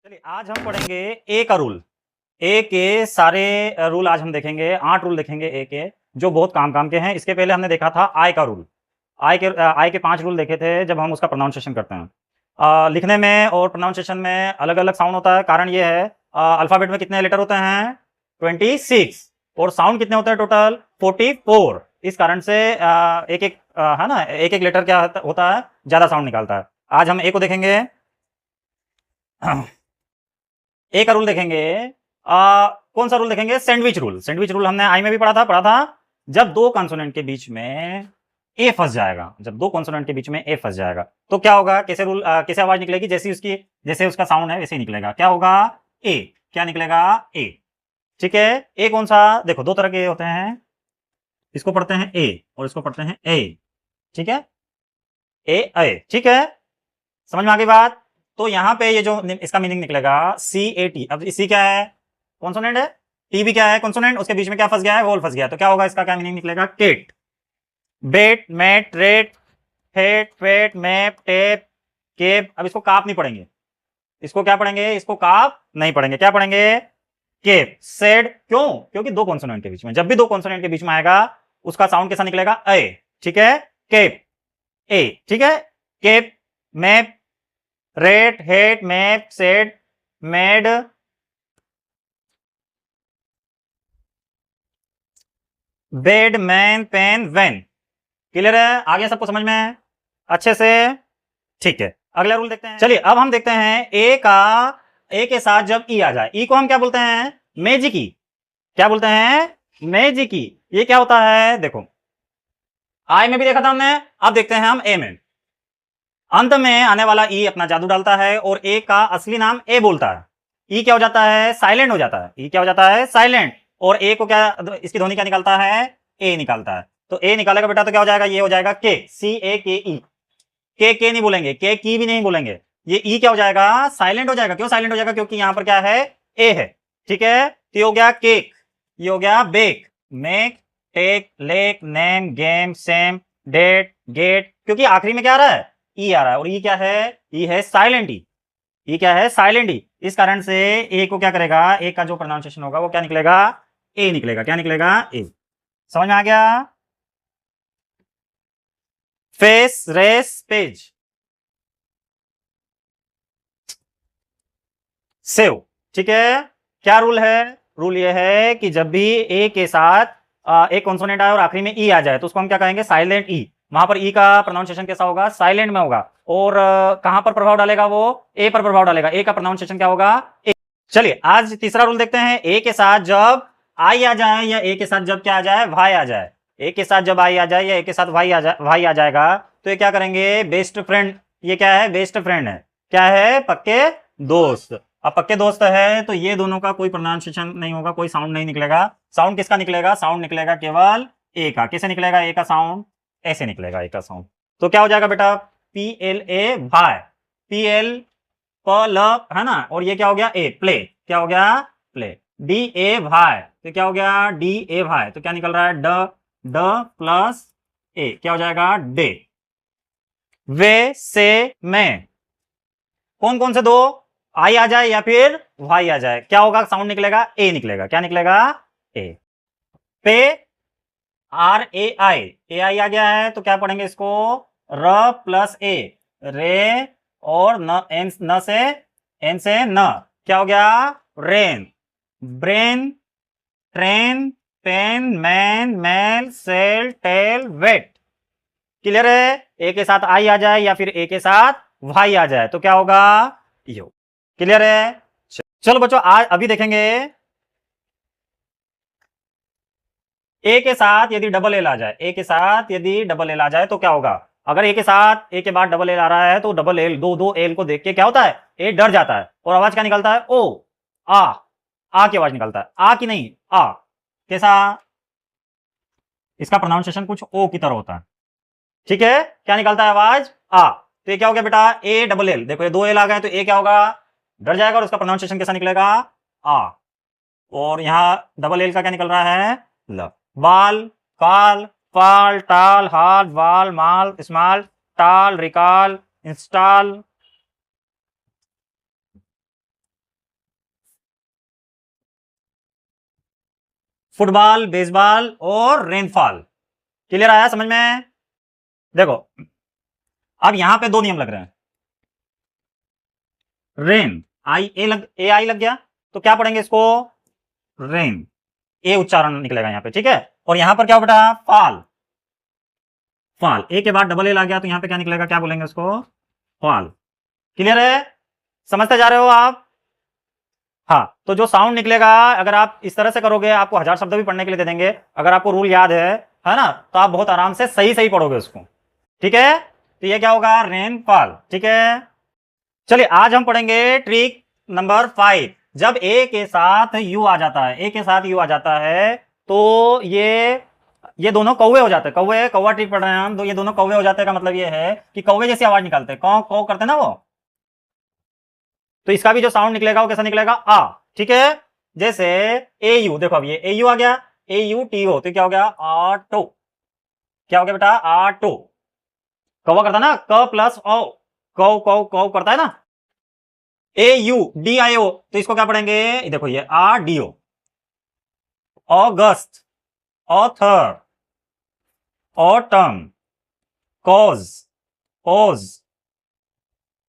चलिए आज हम पढ़ेंगे ए का रूल। ए के सारे रूल आज हम देखेंगे। 8 रूल देखेंगे ए के, जो बहुत काम काम के हैं। इसके पहले हमने देखा था आई का रूल। आई के 5 रूल देखे थे जब हम उसका प्रोनाउंसिएशन करते हैं। लिखने में और प्रोनाउंसिएशन में अलग अलग साउंड होता है। कारण ये है अल्फाबेट में कितने लेटर होते हैं 26 और साउंड कितने होते हैं टोटल 44। इस कारण से एक एक है ना, एक एक लेटर क्या होता है ज्यादा साउंड निकालता है। आज हम ए को देखेंगे। ए का रूल देखेंगे। कौन सा रूल देखेंगे? Sandwich rule. सैंडविच रूल हमने आई में भी पढ़ा था। जब दो कॉन्सोनेंट के बीच में ए फंस जाएगा, जब दो कॉन्सोनेंट के बीच में ए फंस जाएगा तो क्या होगा? कैसे रूल, कैसे आवाज निकलेगी? जैसे उसका साउंड है वैसे ही निकलेगा। क्या होगा? ए। क्या निकलेगा? ए। ठीक है। ए कौन सा? देखो दो तरह के होते हैं। इसको पढ़ते हैं ए और इसको पढ़ते हैं ए। ठीक है, ए। ठीक है, समझ में आ गई बात? तो यहाँ पे ये जो इसका मीनिंग निकलेगा सी ए टी। अब सी क्या है? कॉन्सोनेंट है। टी भी क्या है? कॉन्सोनेंट। उसके बीच में क्या फंस गया है? वोल फंस गया। तो क्या होगा? इसका क्या मीनिंग निकलेगा? Kate, bate, mate, rate, hate, fate, map, tape, cape. अब इसको काप नहीं पढ़ेंगे। इसको क्या पढ़ेंगे? इसको काप नहीं पढ़ेंगे। क्या पढ़ेंगे? Cape, said. क्यों? क्योंकि दो कॉन्सोनेंट के बीच में, जब भी दो कॉन्सोनेंट के बीच में आएगा उसका साउंड कैसा निकलेगा? ए। ठीक है, केप, ए। ठीक है, cape, map, rate, hate, map, said, made, bed, man, pen, van. Clear है? आगे सबको समझ में अच्छे से? ठीक है, अगला रूल देखते हैं। चलिए अब हम देखते हैं ए के साथ जब ई आ जाए। ई को हम क्या बोलते हैं? मैजिकी। क्या बोलते हैं? मैजिकी। ये क्या होता है? देखो आई में भी देखा था हमने, अब देखते हैं हम ए में। अंत में आने वाला ई अपना जादू डालता है और ए का असली नाम ए बोलता है। ई क्या हो जाता है? साइलेंट हो जाता है। ई क्या हो जाता है? साइलेंट। और ए को क्या, इसकी ध्वनि क्या निकालता है? ए निकालता है। तो ए निकालेगा बेटा तो क्या हो जाएगा? ये हो जाएगा के, सी ए के ई। के नहीं बोलेंगे, के की भी नहीं बोलेंगे। ये ई क्या हो जाएगा? साइलेंट हो जाएगा। क्यों साइलेंट हो जाएगा? क्योंकि यहां पर क्या है? ए है। ठीक है, तो ये हो गया केक, ये हो गया bake, make, take, lake, name, game, same, date, gate. क्योंकि आखिरी में क्या आ रहा है? ई आ रहा है। और ई क्या है? ई है साइलेंट ई। ई क्या है? साइलेंट ई। इस कारण से ए को क्या करेगा? ए का जो प्रोनाउंसिएशन होगा वो क्या निकलेगा? ए निकलेगा। क्या निकलेगा? ए। समझ में आ गया? Face, race, page, save. ठीक है, क्या रूल है? रूल ये है कि जब भी ए के साथ एक कॉन्सोनेंट आए और आखिरी में ई आ जाए तो उसको हम क्या कहेंगे? साइलेंट ई। वहां पर ई का प्रोनाउंसिएशन कैसा होगा? साइलेंट में होगा। और कहां पर प्रभाव डालेगा? वो ए पर प्रभाव डालेगा। ए का प्रोनाउंसिएशन क्या होगा? ए। चलिए आज तीसरा रूल देखते हैं। ए के साथ जब आई आ जाए या ए के साथ जब क्या आ जाए? वाई आ जाए। ए के साथ जब आई आ जाए या ए के साथ वाई आ जाएगा तो ये क्या करेंगे? Best friend. ये क्या है? बेस्ट फ्रेंड है। क्या है? पक्के दोस्त। अब पक्के दोस्त है तो ये दोनों का कोई प्रोनाउंसिएशन नहीं होगा, कोई साउंड नहीं निकलेगा। साउंड किसका निकलेगा? साउंड निकलेगा केवल ए का। कैसे निकलेगा ए का साउंड? ऐसे निकलेगा ए का साउंड। तो क्या हो जाएगा बेटा? पी एल ए भाई, पी एल प ल, है ना। और ये क्या हो गया? ए, प्ले। क्या हो गया? प्ले। डी ए भाई, तो क्या हो गया? डी ए भाई। तो क्या निकल रहा है? ड, ड प्लस ए। क्या हो जाएगा? डे। वे, से, मैं। कौन कौन से दो? आई आ जाए या फिर वाई आ जाए, क्या होगा? साउंड निकलेगा ए निकलेगा। क्या निकलेगा? ए। पे, आर ए आई, ए आई आ गया है तो क्या पढ़ेंगे इसको? र प्लस ए, रे। और न, एन, न से, एन से न। क्या हो गया? Rain. Brain, train, pain, main, mail, sail, tail, wait. Clear है? ए के साथ आई आ जाए या फिर ए के साथ वाई आ जाए तो क्या होगा? यो। क्लियर है? चलो बच्चों आज अभी देखेंगे ए के साथ यदि डबल एल आ जाए। ए के साथ यदि डबल एल आ जाए तो क्या होगा? अगर ए के साथ ए के बाद डबल एल आ रहा है तो डबल एल, दो दो एल को देख के क्या होता है? ए डर जाता है और आवाज क्या निकलता है? ओ, आ की आवाज निकलता है। आ की नहीं, आ। कैसा? इसका प्रोनाउंसिएशन कुछ ओ की तरह होता है। ठीक है, क्या निकलता है आवाज? आ। तो ये क्या हो गया बेटा? A double L. देखो ये दो एल आ गए तो ए क्या होगा? डर जाएगा और उसका प्रोनाउंसिएशन कैसा निकलेगा? आ। और यहां डबल एल का क्या निकल रहा है? ल। वाल, काल, फाल, टाल, हाल, वाल, माल, स्मॉल, टाल, रिकॉल, इंस्टॉल, फुटबॉल, बेसबॉल और रेनफॉल। क्लियर आया समझ में? देखो अब यहां पे दो नियम लग रहे हैं। रेन आई लग गया तो क्या पढ़ेंगे इसको? रेन, ए उच्चारण निकलेगा यहां पे, ठीक है। और यहां पर क्या बेटा? फॉल। फॉल, ए के बाद डबल ए लग गया तो यहां पे क्या निकलेगा? क्या बोलेंगे उसको? फॉल। क्लियर है? समझते जा रहे हो आप? हाँ, तो जो साउंड निकलेगा अगर आप इस तरह से करोगे, आपको 1000 शब्द भी पढ़ने के लिए दे देंगे, अगर आपको रूल याद है ना, तो आप बहुत आराम से सही सही पढ़ोगे उसको, ठीक है। तो ये क्या होगा? रेनफॉल, ठीक है। चलिए आज हम पढ़ेंगे ट्रिक नंबर 5। जब ए के साथ यू आ जाता है, ए के साथ यू आ जाता है तो ये दोनों कौवे हो जाते हैं। कौवे, कौवा ट्रिक पढ़ रहे हैं हम, तो ये दोनों कौवे हो जाते हैं का मतलब ये है कि कौवे जैसी आवाज निकालते हैं, कौ कौ करते हैं ना वो, तो इसका भी जो साउंड निकलेगा वो कैसा निकलेगा? आ, ठीक है। जैसे ए यू, देखो अब ये ए यू आ गया, ए यू टी ओ, तो क्या हो गया? ऑटो। क्या हो गया बेटा? ऑटो। कौवा करता है ना, क प्लस ओ, कौ कौ कौ करता है ना। ए यू डी आई ओ, तो इसको क्या पढ़ेंगे? देखो ये R D O. August, author, autumn, cause, ओज।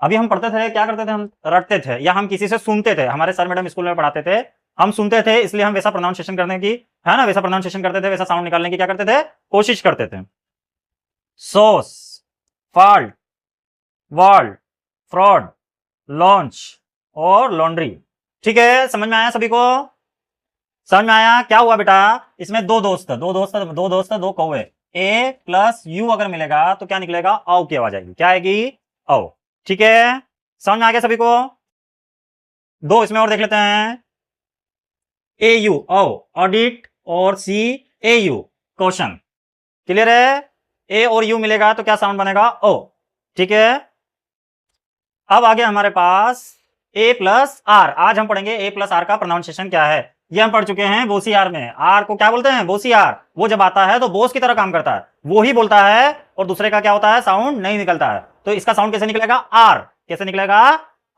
अभी हम पढ़ते थे, क्या करते थे? हम रटते थे या हम किसी से सुनते थे। हमारे सर मैडम स्कूल में पढ़ाते थे, हम सुनते थे, इसलिए हम वैसा प्रोनाउंसिएशन करने की, है ना, वैसा प्रोनाउंसिएशन करते थे, वैसा साउंड निकालने की क्या करते थे? कोशिश करते थे। Source, fault, world, fraud, launch और लॉन्ड्री। ठीक है, समझ में आया सभी को? समझ में आया? क्या हुआ बेटा? इसमें दो दोस्त दो कौवे, ए प्लस यू अगर मिलेगा तो क्या निकलेगा? औ की आवाज आएगी। क्या आएगी? औ। ठीक है, समझ में आ गया सभी को? दो इसमें और देख लेते हैं। ए यू औ, ऑडिट, और सी ए यू क्वेश्चन। क्लियर है? ए और यू मिलेगा तो क्या साउंड बनेगा? ओ। ठीक है, अब आगे हमारे पास ए प्लस आर। आज हम पढ़ेंगे ए प्लस आर का प्रोनाउंसिएशन क्या है। ये हम पढ़ चुके हैं बोसी आर में। आर को क्या बोलते हैं? बोसी आर। वो जब आता है तो बोस की तरह काम करता है, वो ही बोलता है और दूसरे का क्या होता है? साउंड नहीं निकलता है। तो इसका साउंड कैसे निकलेगा? आर। कैसे निकलेगा?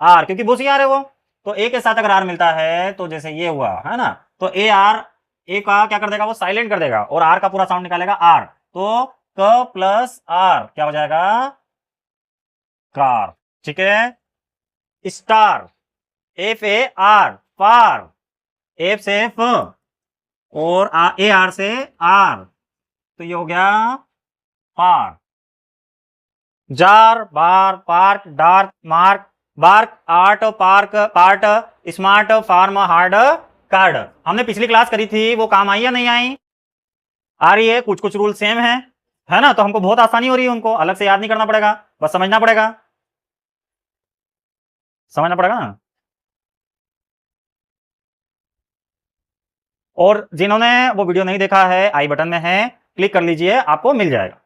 आर, क्योंकि बोसी आर है वो। तो ए के साथ अगर आर मिलता है तो जैसे ये हुआ है ना, तो ए आर, ए का क्या कर देगा? वो साइलेंट कर देगा और आर का पूरा साउंड निकालेगा आर। तो क प्लस आर क्या हो जाएगा? कार। ठीक है, star, F A R, far, F से फ और ए आर से आर, तो ये हो गया far. Jar, bar, park, dark, mark, bark, art, park, part, smart, farm, hard, card. हमने पिछली क्लास करी थी, वो काम आई या नहीं आई? आ रही है। कुछ कुछ रूल सेम है ना, तो हमको बहुत आसानी हो रही है, उनको अलग से याद नहीं करना पड़ेगा, बस समझना पड़ेगा। समझना पड़ेगा ना। और जिन्होंने वो वीडियो नहीं देखा है, आई बटन में है, क्लिक कर लीजिए, आपको मिल जाएगा।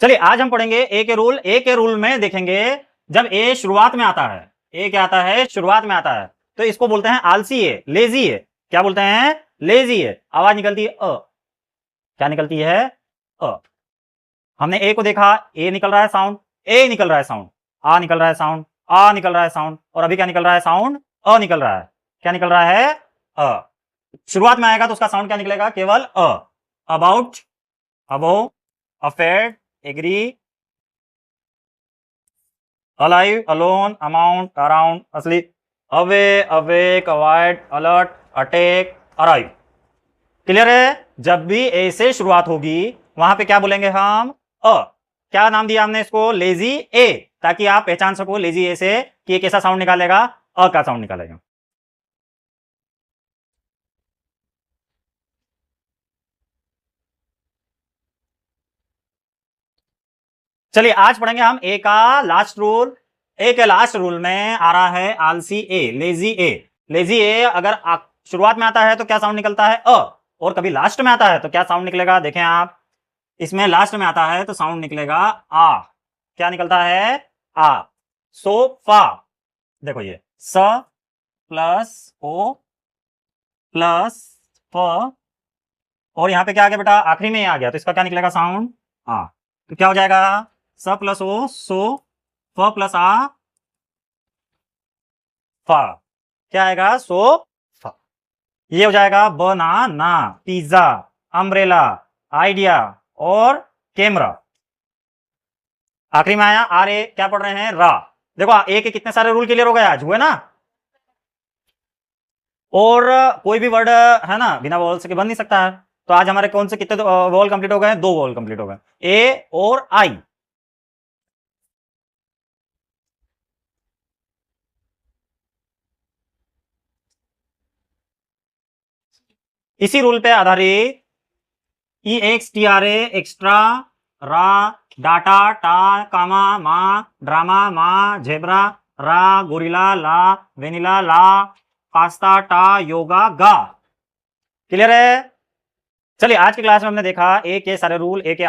चलिए आज हम पढ़ेंगे ए के रूल। ए के रूल में देखेंगे, जब ए शुरुआत में आता है, ए क्या आता है? शुरुआत में आता है, तो इसको बोलते हैं आलसी ए, लेजी ए। क्या बोलते हैं? लेजी ए। आवाज निकलती है अ। क्या निकलती है? अ। हमने ए को देखा, ए निकल रहा है साउंड, ए निकल रहा है साउंड, आ निकल रहा है साउंड, आ निकल रहा है साउंड, और अभी क्या निकल रहा है? साउंड अ निकल रहा है। क्या निकल रहा है? अ। शुरुआत में आएगा तो उसका साउंड क्या निकलेगा? केवल a. About, above, afraid, agree, alive, alone, amount, around, asleep, away, awake, avoid, alert, attack, arrive. Clear है? जब भी ए से शुरुआत होगी वहां पे क्या बोलेंगे हम? अ। क्या नाम दिया हमने इसको? लेजी ए, ताकि आप पहचान सको लेजी ए से कि ये कैसा साउंड निकालेगा? अ का साउंड निकालेगा। चलिए आज पढ़ेंगे हम ए का लास्ट रूल। ए के लास्ट रूल में आ रहा है आलसी ए, लेजी ए। लेजी ए अगर शुरुआत में आता है तो क्या साउंड निकलता है? अ। और कभी लास्ट में आता है तो क्या साउंड निकलेगा? देखें आप, इसमें लास्ट में आता है तो साउंड निकलेगा आ। क्या निकलता है? आ। सोफा। देखो ये स प्लस ओ प्लस फ, और यहां पे क्या आ गया बेटा? आखिरी में ये आ गया, तो इसका क्या निकलेगा? साउंड आ। तो क्या हो जाएगा? स प्लस ओ, सो, फ प्लस आ, क्या आएगा? सोफा। ये हो जाएगा बनाना, पिज्जा, अम्ब्रेला, आइडिया और कैमरा। आखिरी में आया आर ए, क्या पढ़ रहे हैं? रा। देखो ए के कितने सारे रूल क्लियर हो गए आज, हुए ना? और कोई भी वर्ड है ना बिना वॉवल्स के बन नहीं सकता है। तो आज हमारे कौन से कितने वॉवल कंप्लीट हो गए? 2 वॉवल कंप्लीट हो गए, ए और आई। इसी रूल पे आधारित ई x T R A, extra, रा, डाटा, टा, कामा, मा, ड्रामा, मा, जेब्रा, रा, गोरिल्ला, ला, वेनिला, ला, पास्ता, टा, योगा, गा। क्लियर है? चलिए आज की क्लास में हमने देखा ए के सारे रूल, ए के